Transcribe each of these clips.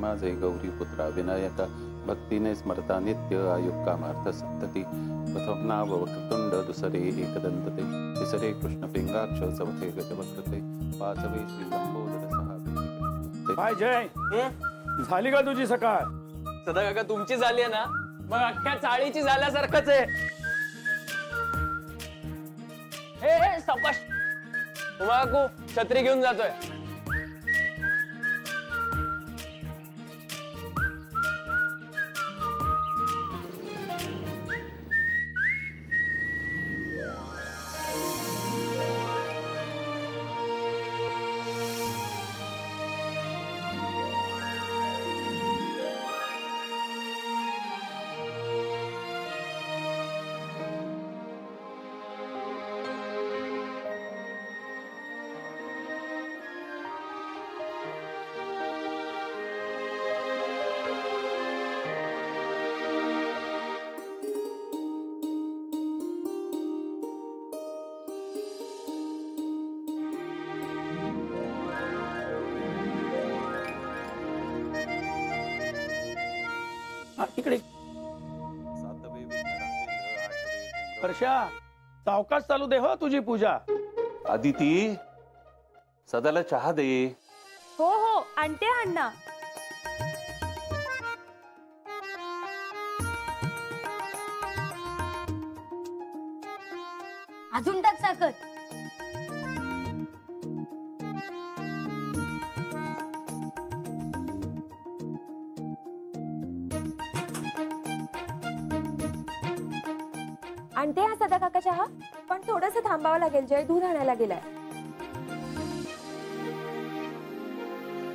माझे गौरी पुत्रा विनायका भक्तीने स्मरता नित्य आयुक्कामार्थ सप्तती प्रथम नाव वक्रतुंड दुसरे एकदंतते तिसरे कृष्ण पिंगाक्ष चौथे गजवक्रते पाचवे श्री लंबोदर सहावे काय जय झाली का तुझी सकाळ? सदा काका तुमची झाली आहे ना मग अख्ख्या चाळीची झाल्यासारखंच आहे. हे सावकाश उमा काकू छत्री घेऊन जातोय. इकडे वर्षा सावकाश चालू दे हो तुझी पूजा. आदिती सदाला चहा दे. हो हो आणते अण्णा. अजून टाक साखर. आणते हा सदा काका चहा, पण थोडस थांबावं लागेल. जय दूध आणायला गेलाय.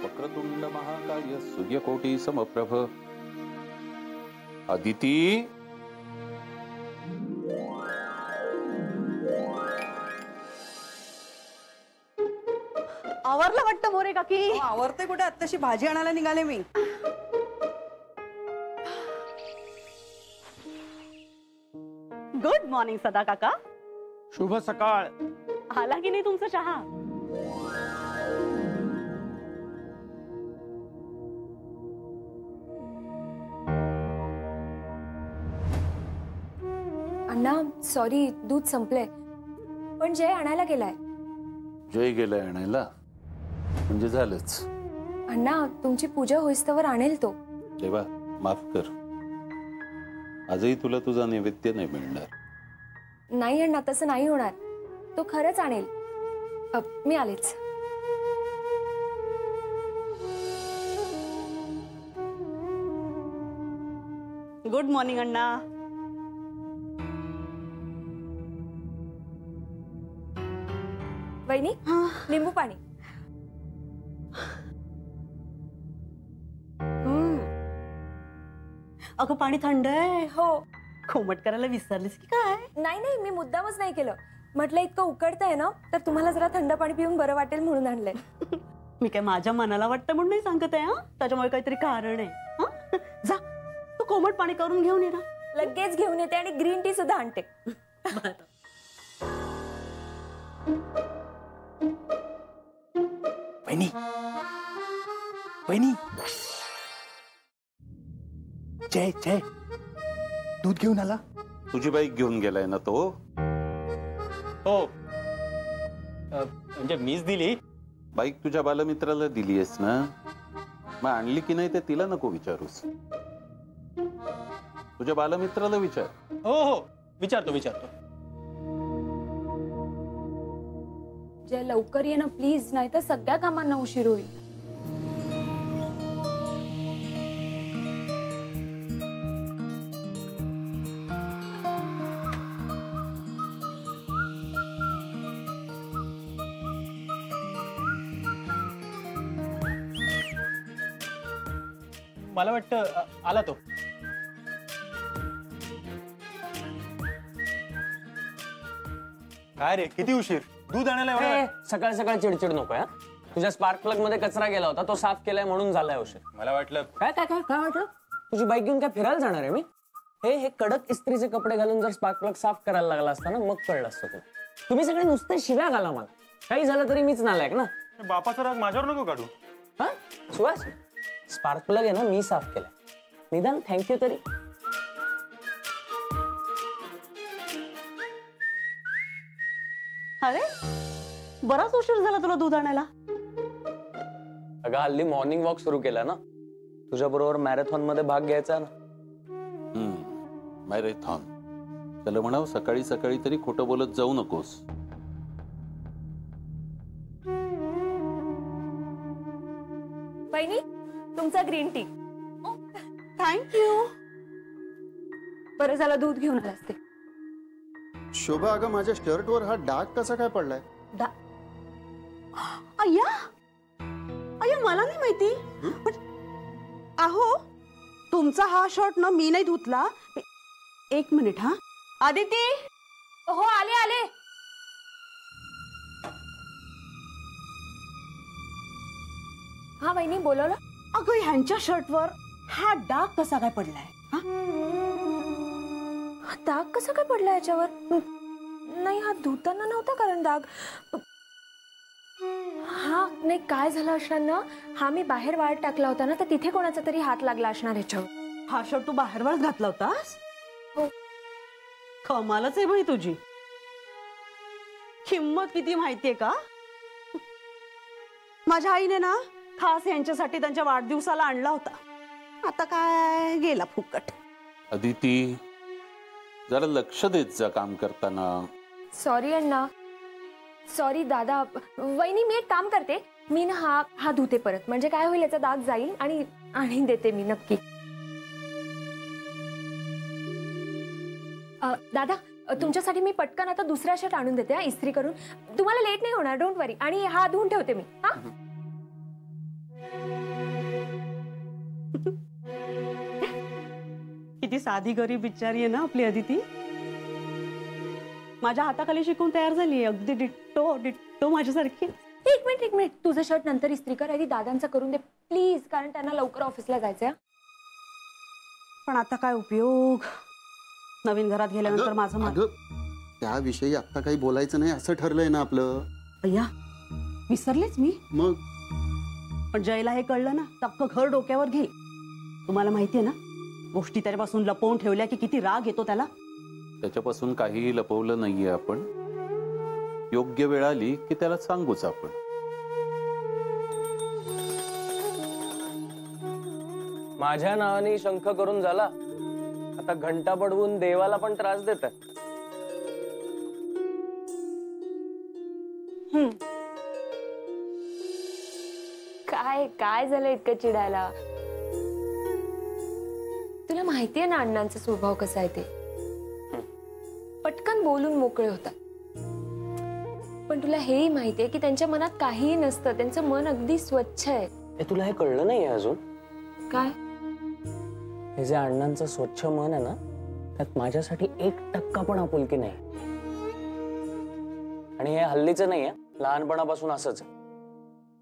वक्रतुंड महाकाय सूर्यकोटी समप्रभ. आदिती आवरलं वाटतं मोरे काकी. आवरते कुठे, आत्ताशी भाजी आणायला निघाले मी. गुड मॉर्निंग सदा काका. शुभ सकाळ. आला की नाही तुमचा चहा? अण्णा सॉरी दूध संपलंय, पण जय आणायला गेलाय. जय गेलाय आणायला म्हणजे झालंच. अण्णा तुमची पूजा होईस्तवर आणेल तो. देवा माफ कर, आजही तुला तुझा नैवेद्य नाही मिळणार. नाही अण्णा तसं नाही होणार, तो खरंच आणेल. मी आलेच. गुड मॉर्निंग अण्णा. वहिनी लिंबू पाणी. अगं पाणी थंड आहे. हो. कोमट करायला विसरलीस की काय? नाही नाही मी मुद्दामच नाही केलं. म्हटलं इतकं उकडतंय ना तर तुम्हाला जरा थंड पाणी पिऊन बरं वाटेल म्हणून आणलंय. मी काय माझ्या मनाला वाटतं म्हणून नाही सांगत आहे. त्याच्यामुळे काहीतरी कारण आहे. जा तू कोमट पाणी करून घेऊन ये ना. लगेच घेऊन येते आणि ग्रीन टी सुद्धा आणते. वहिनी वहिनी जय जय दूध घेऊन आला. तुझी बाईक घेऊन गेलाय ना तो? हो म्हणजे मीच दिली. बाईक तुझ्या बालमित्राला दिलीयस ना, मग आणली की नाही ते तिला नको विचारूस. तुझ्या बालमित्राला विचार. हो हो विचारतो विचारतो. जय लवकर ये ना प्लीज, नाही तर सगळ्या कामांना उशीर होईल. मला वाटतं आला तो. काय रे किती उशीर? दूध आणायला सकाळ सकाळ चिडचिड नको. तुझ्या स्पार्क प्लग मध्ये कचरा गेला होता, तो साफ केलाय म्हणून झालाय उशीर. मला वाटलं काय काय काय काय वाटलं? तुझी बाईक घेऊन काय फिरायला जाणार आहे मी? हे कडक इस्त्रीचे कपडे घालून जर स्पार्क प्लग साफ करायला लागला असता ना मग कळलं असतं तुला. तुम्ही सगळे नुसते शिव्या घाला मला. काही झालं तरी मीच नालायक ना. बापाचा राग माझ्यावर नको काढू. हा सुहास स्पार्क प्लग आहे ना मी साफ केलाय, निदान थँक्यू तरी. अरे बराच उशीर झाला तुला दूध आणायला. अगं हल्ली मॉर्निंग वॉक सुरू केला ना, तुझ्या बरोबर मॅरेथॉन मध्ये भाग घ्यायचा ना. मॅरेथॉन त्याला म्हणाव सकाळी सकाळी तरी खोटं बोलत जाऊ नकोस. बहिणी तुमचा ग्रीन टी. थँक्यू. बरं झालं दूध घेऊन आलास ते. शोभा, अगं माझ्या शर्टवर हा डाग कसा काय पडलाय? अय्या अय्या, मला नाही माहिती. पण अहो तुमचा हा शर्ट ना मी नाही धुतला. एक मिनिट. हा आदिती. हो आले आले. हा बहिणी बोलवलं. अगं ह्यांच्या शर्टवर हा डाग कसा काय पडलाय? हा? हा डाग कसा काय पडला याच्यावर? नाही हा धुताना नव्हता कारण डाग. हा नाही काय झालं असणार ना, हा मी बाहेर वाळत टाकला होता ना, तर तिथे कोणाचा तरी हात लागला असणार ह्याच्यावर. हा शर्ट तू बाहेर वाळत घातला होतास? हो. कमालच आहे बाई तुझी. किंमत किती माहितीये का? माझ्या आईने ना खास यांच्यासाठी त्यांच्या वाढदिवसाला आणला होता. आता काय गेला फुकट. अदिती जरा लक्ष देत जा काम करताना. सॉरी अण्णा. सॉरी दादा. वहिनी मी एक काम करते, मी ना हा धुते परत, म्हणजे काय होईल याचा दाग जाईल आणि देते मी नक्की. दादा तुमच्यासाठी मी पटकन आता दुसरा शर्ट आणून देते इस्त्री करून. तुम्हाला लेट नाही होणार, डोंट वरी. आणि हा धुवून ठेवते मी. हा किती साधी गरीब बिचारी आहे ना आपली अदिती. माझ्या हाताखाली शिकून तयार झाली, अगदी डिट्टो डिट्टो माझ्यासारखी. एक मिनिट. तुझं शर्ट नंतर इस्त्री कर, आधी दादांचा करून दे प्लीज, कारण त्यांना लवकर ऑफिसला जायचंय. पण आता काय उपयोग, नवीन घरात गेल्यानंतर माझं अगं त्याविषयी आता काही बोलायचं नाही असं ठरलंय ना आपलं. अय्या विसरलेच मी. मग पण जयला हे कळलं ना, अख्खं घर डोक्यावर घे. तुम्हाला माहितीये ना, गोष्टी त्याच्यापासून लपवून ठेवल्या की किती राग येतो त्याला. त्याच्यापासून काहीही लपवलं नाहीये आपण. योग्य वेळ आली की त्याला सांगूच आपण. माझ्या नावाने शंख करून झाला, आता घंटा पडवून देवाला पण त्रास देतात. काय झालं इतकं चिडायला? तुला माहितीये ना अण्णांचा स्वभाव कसा आहे ते. पटकन बोलून मोकळे होतात. पण तुला हेही माहितीये की त्यांच्या मनात काहीही नसतं, त्यांचं मन अगदी स्वच्छ आहे. तुला हे कळलं नाहीये अजून? काय? हे जे अण्णांचं स्वच्छ मन आहे ना, त्यात माझ्यासाठी 1% पण आपुलकी नाही. आणि हे हल्लीचं नाहीये, लहानपणापासून असंच आहे.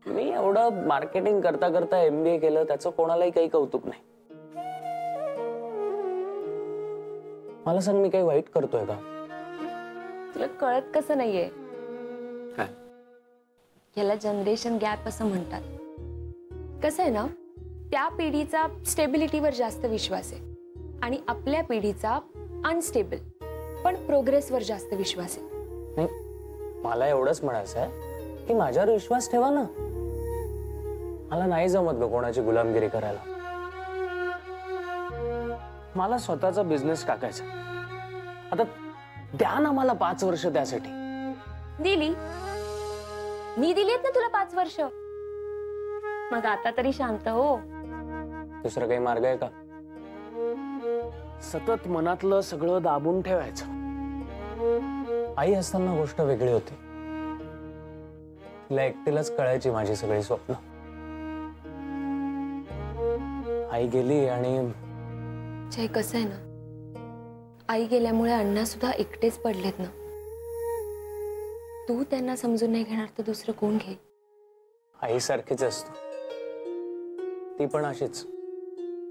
मी एवढं मार्केटिंग करता करता MBA केलं, त्याचं कोणालाही काही कौतुक नाही. मला सांग, मी काही वाईट करतोय का? तुला कळत कसं नाहीये? काय? याला जनरेशन गॅप असं म्हणतात. कसं आहे ना, त्या पिढीचा स्टेबिलिटीवर जास्त विश्वास आहे आणि आपल्या पिढीचा अनस्टेबल पण प्रोग्रेसवर जास्त विश्वास आहे. नाही, मला एवढंच म्हणायचं आहे की माझ्यावर विश्वास ठेवा ना. मला नाही जमत ग कोणाची गुलामगिरी करायला. मला स्वतःचा बिझनेस टाकायचा. आता द्या ना मला 5 वर्ष त्यासाठी. दिली मी दिलीत ना तुला 5 वर्ष. मग आता तरी शांत हो. दुसरा काही मार्ग आहे का? सतत मनातलं सगळं दाबून ठेवायचं. आई असताना गोष्ट वेगळी होती. तिला एकटीलाच कळायची माझी सगळी स्वप्न. आई गेली आणि जय, कसं आहे ना, आई गेल्यामुळे अण्णा सुद्धा एकटेच पडलेत ना. तू त्यांना समजून नाही घेणार तर दुसरं कोण घेईल? आई सारखीच असतो. ती पण अशीच.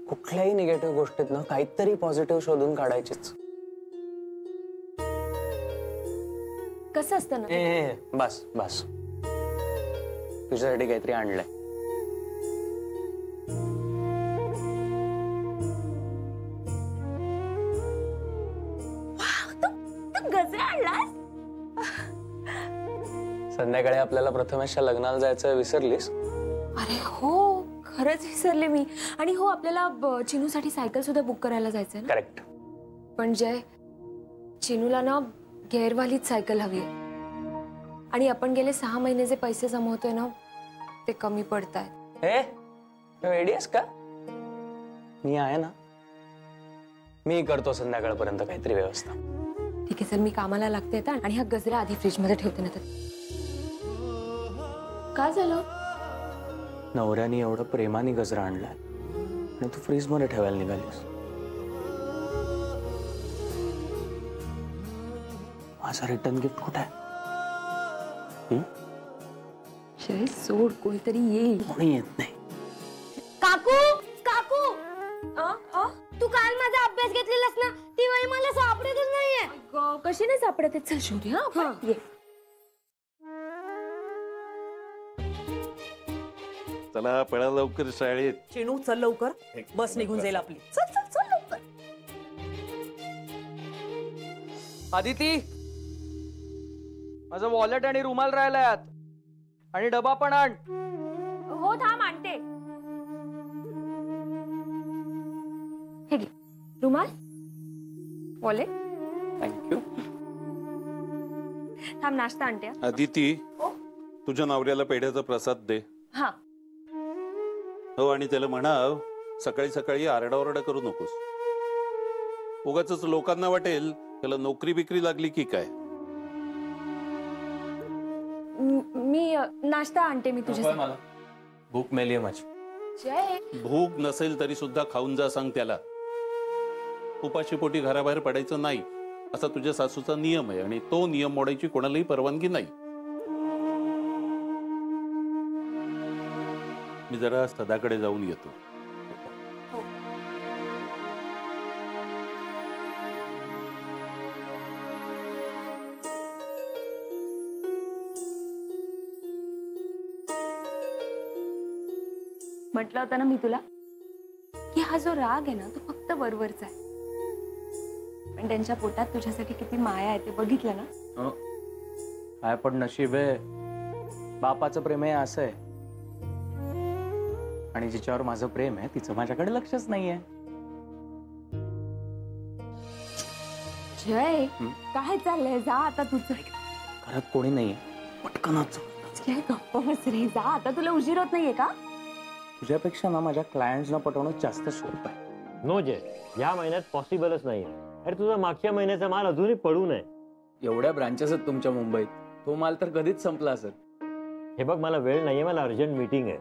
कुठल्याही निगेटिव्ह गोष्टीत ना काहीतरी पॉझिटिव्ह शोधून काढायचीच. कसं असतं ना. ए बस बस, तुझ्यासाठी काहीतरी आणलंय. संध्याकाळी आपल्याला प्रथमेशच्या लग्नाला जायचं विसरलीस? अरे हो, खरंच विसरले मी. आणि हो, आपल्याला चिनूसाठी सायकल सुद्धा बुक करायला जायचंय ना. करेक्ट. पण जय, चिनूला ना गेअरवालीच सायकल हवी आहे. आणि आपण गेले 6 महिने जे पैसे जमवतोय ना, ते कमी पडतायत. हे रेडी आहेस का? मी आहे ना, मी करतो संध्याकाळपर्यंत काहीतरी व्यवस्था. ठीक आहे, चल मी कामाला लागते आता. आणि हा गजरा आधी फ्रीज मध्ये ठेवते ना. तर काय झालं? नवऱ्याने एवढं प्रेमाने गजरा आणलाय आणि तू फ्रीज मध्ये ठेवायला निघालीस. माझा रिटर्न गिफ्ट कुठे आहे? जय सोड, कोणीतरी येईल. कोणी येत नाही. काकू काकू, तू काल माझा अभ्यास घेतलेलास ना, ती वही मला सापडतच नाहीये. कशी नाही सापडत? चल शोधूया आपण. ये. चला पळा लवकर शाळेत. चिनू चल लवकर, बस निघून जाईल आपली. चल चल चल लवकर. आदिती, माझं वॉलेट आणि रुमाल राहिलाय आत. आणि डबा पण आण. हो थांब आणते. हे घे रुमाल, वॉलेट. थँक्यू. थांब, नाश्ता आणते. आदिती, तुझ्या नवऱ्याला पेढ्याचा प्रसाद दे. हा. हो, आणि त्याला म्हणाव सकाळी सकाळी आरडाओरडा करू नकोस. उगाच लोकांना वाटेल त्याला नोकरी बिकरी लागली की काय. मी नाश्ता आणते. मी तुझ्या मला भूक मेली माझी. जय, भूक नसेल तरी सुद्धा खाऊन जा, सांग त्याला. उपाशी पोटी घराबाहेर पडायचं नाही असा तुझ्या सासूचा नियम आहे आणि तो नियम मोडायची कोणालाही परवानगी नाही. मी जरा सदाकडे जाऊन येतो. म्हटलं होतं ना मी तुला की हा जो राग आहे ना, तो फक्त वरवरचा आहे. पण त्यांच्या पोटात तुझ्यासाठी किती माया आहे ते बघितलं ना. काय पण नशीब आहे, बापाचं प्रेम आहे असं आहे. आणि जिच्यावर माझं प्रेम आहे तिचं माझ्याकडे लक्षच नाहीये. जय, काय चाललंय? जा आता तुझं. घरात कोणी नाहीये, पटकनच. जय गप्प बस रे, जा आता. तुला उशीर होत नाहीये का? तुझ्यापेक्षा ना माझ्या क्लायंट्सना पटवणं जास्त सोपं आहे. नो जय, या महिन्यात पॉसिबलच नाही. अरे तुझा मागच्या महिन्याचा माल अजूनही पडून आहे. एवढ्या ब्रांचेस आहेत तुमच्या मुंबईत, तो माल तर कधीच संपला असेल. हे बघ, मला वेळ नाहीये, मला अर्जंट मीटिंग आहे.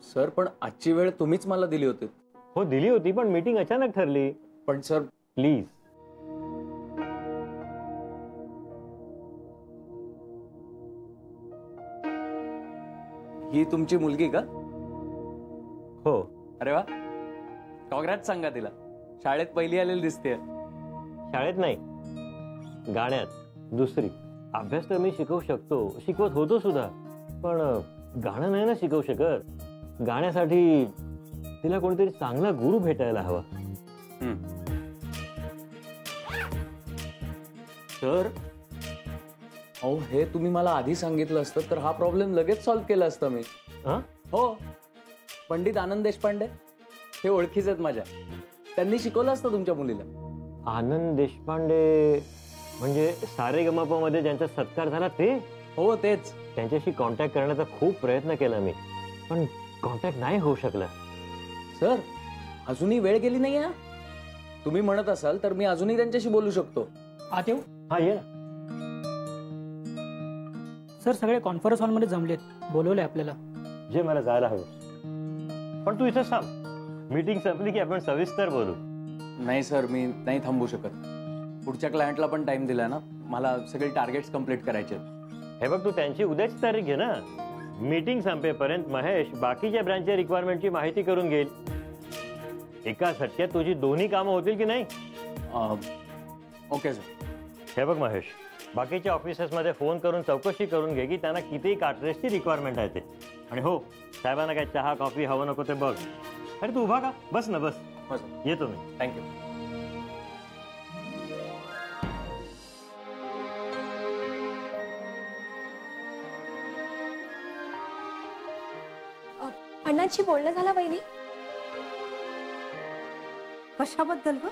सर, पण आजची वेळ तुम्हीच मला दिली होती. हो दिली होती, पण मीटिंग अचानक ठरली. पण सर प्लीज. ही तुमची मुलगी का? हो. अरे वा, कॉंग्रॅट्स सांगा तिला. शाळेत पहिली आलेली दिसते. शाळेत नाही, गाण्यात. दुसरी. अभ्यास तर मी शिकवू शकतो, शिकवत होतो सुद्धा, पण गाणं नाही ना शिकवू शकत. गाण्यासाठी तिला कोणीतरी चांगला गुरु भेटायला हवा. सर, अहो हे तुम्ही मला आधी सांगितलं असतं तर हा प्रॉब्लेम लगेच सॉल्व्ह केला असता मी. हो, पंडित आनंद देशपांडे हे ओळखीचे आहेत माझ्या. त्यांनी शिकवलं असतं तुमच्या मुलीला. आनंद देशपांडे म्हणजे सारेगमप मध्ये ज्यांचा सत्कार झाला ते? हो तेच. त्यांच्याशी कॉन्टॅक्ट करण्याचा खूप प्रयत्न केला मी, पण कॉन्टॅक्ट नाही होऊ शकला. सर, अजूनही वेळ गेली नाही. तुम्ही म्हणत असाल तर मी अजूनही त्यांच्याशी बोलू शकतो. आत येऊ? हा ये. सर, सगळे कॉन्फरन्स हॉल मध्ये जमलेत, बोलवले आपल्याला. जे मला जायला हवं, पण तू इथं थांब. मीटिंग संपली की आपण सविस्तर बोलू. नाही सर, मी नाही थांबू शकत. पुढच्या क्लायंटला पण टाइम दिला ना, मला सगळे टार्गेट्स कम्प्लीट करायचे. हे बघ, तू त्यांची उद्याची तारीख घे ना. मीटिंग संपेपर्यंत महेश बाकीच्या ब्रांचच्या रिक्वायरमेंटची माहिती करून घेईल. एका झटक्यात तुझी दोन्ही कामं होतील की नाही? Okay sir. हे बघ महेश, बाकीच्या ऑफिसेसमध्ये फोन करून चौकशी करून घे की त्यांना किती कार्ट्रेजची रिक्वायरमेंट आहे ते. आणि हो, साहेबांना काय चहा कॉफी हवं नको ते बघ. अरे तू उभा का? बस ना, बस. येतो मी. थँक्यू. अण्णांशी बोलणं झालं वहिनी? कशाबद्दल ग?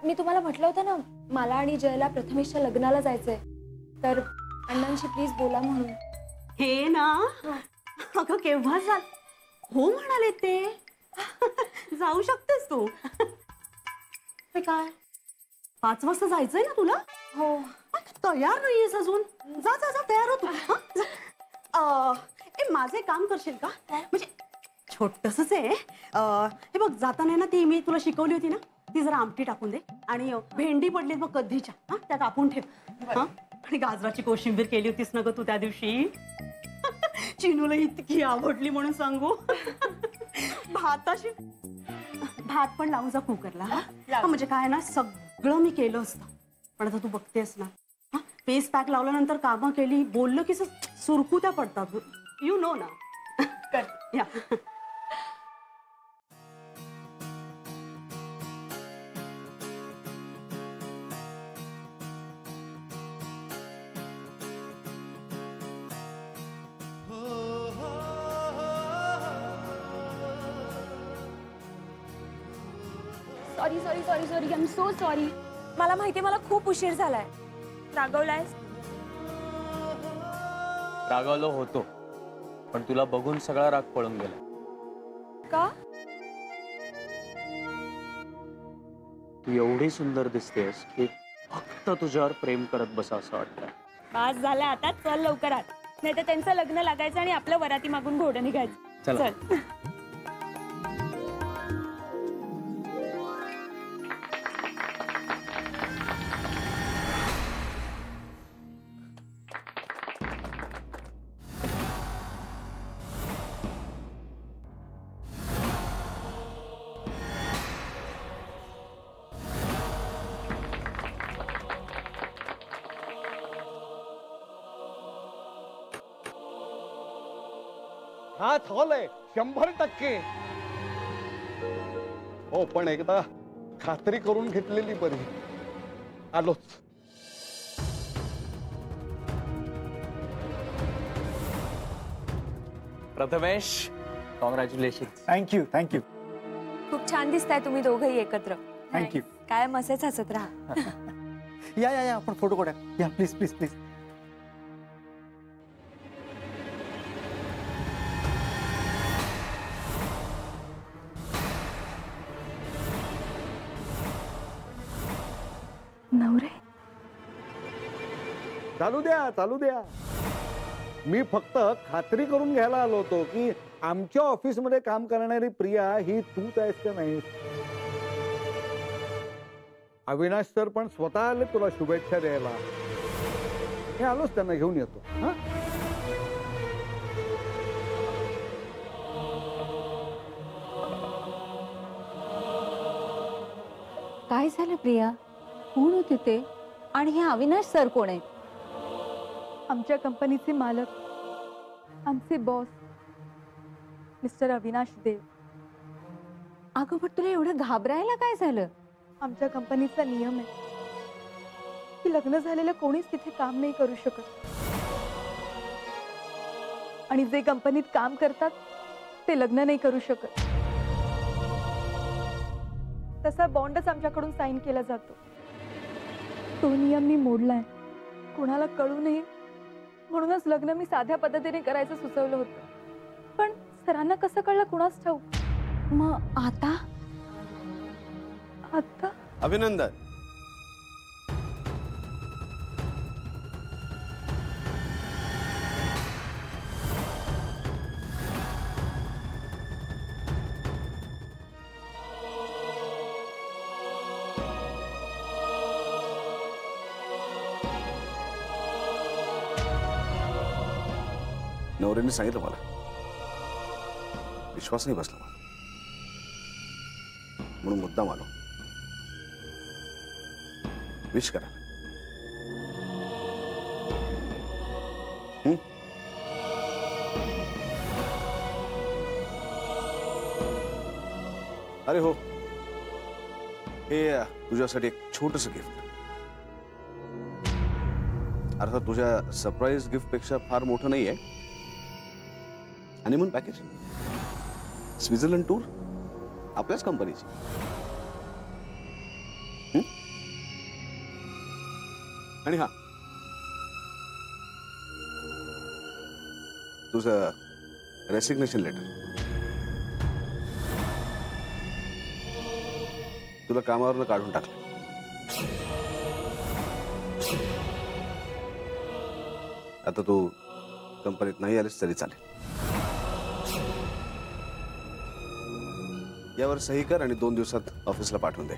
मी तुम्हाला म्हटलं होतं ना, मला आणि जयला प्रथमेशच्या लग्नाला जायचंय, तर अण्णांशी प्लीज बोला म्हणून. हे ना, अगं केव्हा हो म्हणाले ते. जाऊ शकतेस तू. काय 5 वाजता जायचंय ना तुला? हो. तयार नाहीयेस अजून? जा जा जा, तयार हो तू. माझे काम करशील का? म्हणजे छोटसच आहे. हे बघ, जाताना ना ती मी तुला शिकवली होती ना, ती जरा आमटी टाकून दे. आणि भेंडी पडली मग कधीच्या, हा त्या कापून ठेव. हा, आणि गाजराची कोशिंबीर केली होतीस ना ग तू त्या दिवशी. चिनूला इतकी आवडली म्हणून सांगू. भात पण लावून जा कुकरला. म्हणजे काय ना, सगळं मी केलं असतं, पण आता तू बघतेस ना, फेस पॅक लावल्यानंतर कामं केली, बोललं की सुरकुत्या पडतात. यू नो ना. कर या. Sorry sorry sorry sorry, I am so sorry. मला माहिती, मला खूप उशीर झालाय. रागवलायस? रागावलो होतो, पण तुला बघून सगळा राग पळून गेला. का? तू एवढी सुंदर दिसतेस की फक्त तुझ्यावर प्रेम करत बसा असं वाटतं. पास झालं आता, चल लवकरात, नाही तर त्यांचं लग्न लागायचं आणि आपलं वराती मागून घोडं निघायचं. चल. हा हॉल आहे 100%. हो, पण एकदा खात्री करून घेतलेली बरी. आलोच. प्रथमेश, कॉंग्रॅच्युलेशन. Thank you thank you. खूप छान दिसताय तुम्ही दोघंही एकत्र. थँक्यू. काय मसेच हसत राहा. या या या, आपण फोटो काढूया. या प्लीज प्लीज प्लीज. नवरे चालू द्या, चालू द्या. मी फक्त खात्री करून घ्यायला आलो होतो की आमच्या ऑफिसमध्ये काम करणारी प्रिया ही तूच आहेस का नाही. अविनाश सर पण स्वतः आले तुला शुभेच्छा द्यायला. हे आलोच, त्यांना घेऊन येतो. हा, काय झालं प्रिया? कोण होते ते? आणि हे अविनाश सर कोण आहेत? आमच्या कंपनीचे मालक, आमचे बॉस मिस्टर अविनाश देव. अगं पण तुला एवढं घाबरायला काय झालं? आमच्या कंपनीचा नियम आहे की लग्न झालेलं कोणीच तिथे काम नाही करू शकत, आणि जे कंपनीत काम करतात ते लग्न नाही करू शकत. तसा बॉन्डच आमच्याकडून साईन केला जातो. तो नियम मी मोडलाय, कोणाला कळू नये म्हणूनच लग्न मी साध्या पद्धतीने करायचं सुचवलं होतं, पण सरांना कसं कळलं कुणास ठाऊक. मग आता आता अभिनंदन. नवऱ्याने सांगितलं मला, विश्वास नाही बसला मला, म्हणून मुद्दाम आलो. विश करा. अरे हो, हे तुझ्यासाठी एक छोटस गिफ्ट. अर्थात तुझ्या सरप्राईज गिफ्ट पेक्षा फार मोठं नाहीये. Honeymoon package. स्वित्झर्लंड टूर आपल्याच कंपनीची. आणि हा तुझं रेसिग्नेशन लेटर. तुला कामावरनं काढून टाकलं. आता तू कंपनीत नाही आलीस तरी चालेल. यावर सही कर आणि 2 दिवसात ऑफिसला पाठवून दे.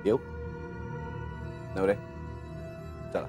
येऊ नवरे, चला.